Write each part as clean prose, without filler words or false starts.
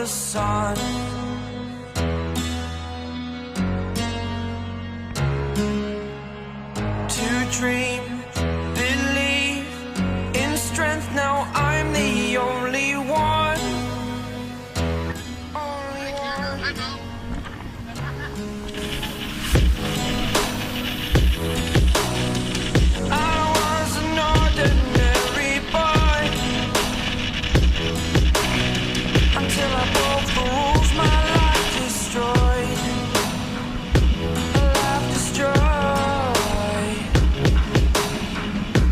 the sun. To dream, believe in strength, now I'm the only one. Only one. I was an ordinary boy until I broke the rules, my life destroyed. Life destroyed.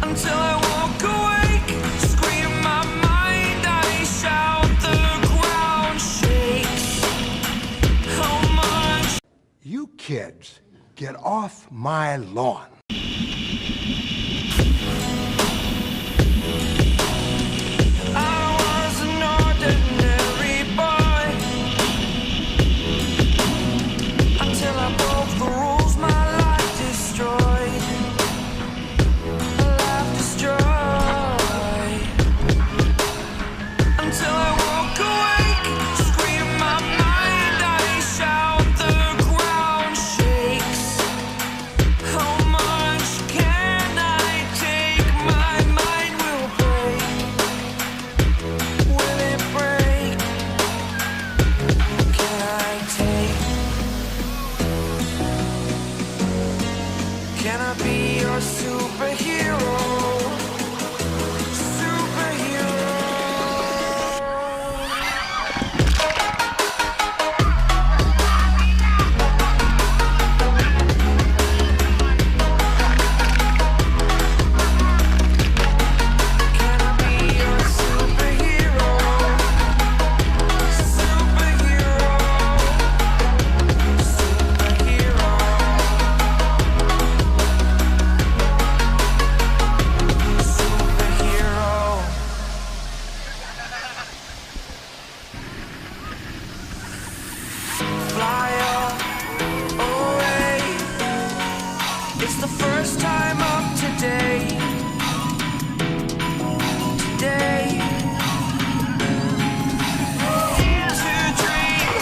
Until I woke awake, scream my mind, I shout, the ground shakes. How much? You kids, get off my lawn. I was an ordinary boy until I broke the rules, my life destroyed. Life destroyed. Until I woke awake, scream my mind, I shout, the ground shakes. How much can I take? My mind will break. Will it break? Can I take? Can I be your superhero? Superhero. Can I be your superhero? Superhero. Superhero. Superhero. Fly away. It's the first time of today. Today. To dream,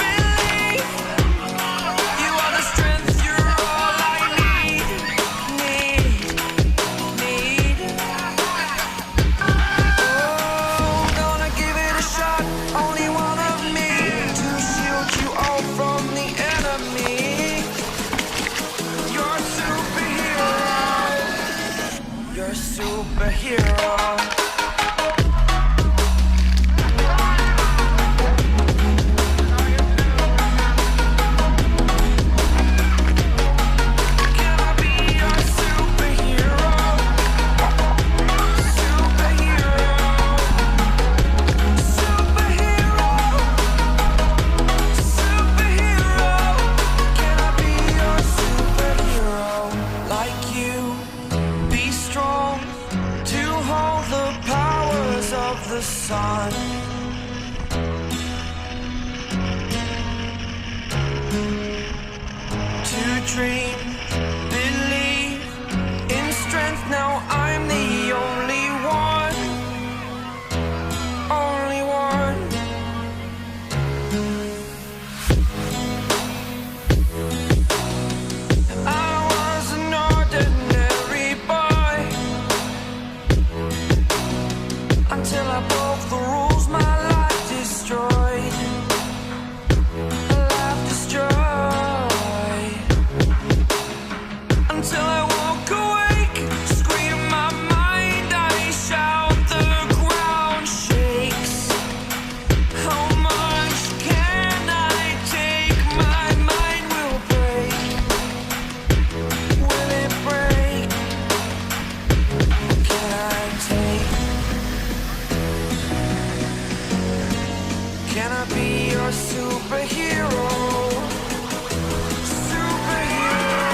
believe. You are the strength, you're all I need. Oh, gonna give it a shot. Only one of me to shield you all from the enemy. You're a superhero. You're a superhero. Can I be your superhero? Superhero. Superhero. Superhero. Can I be your superhero? Like you, be strong to hold the powers of the sun. To dream, believe in strength, now I'm the only one. Only one. I was an ordinary boy until I broke the rules, my life destroyed. Life destroyed. Until I woke awake, scream my mind, I shout, the ground shakes. How much can I take? My mind will break. Will it break? Can I take? Can I be your superhero? Superhero.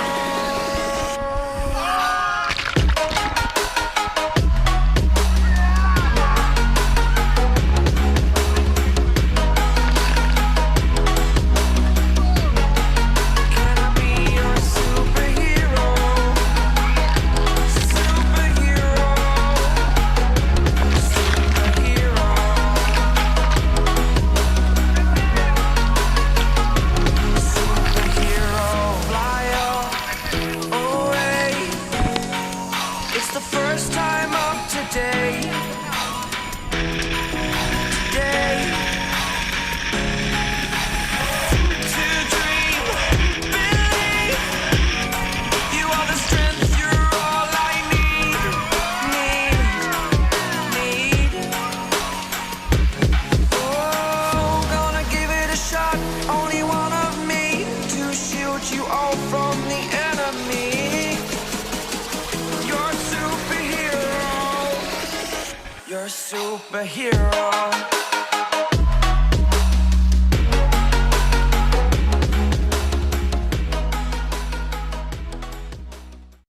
a superhero.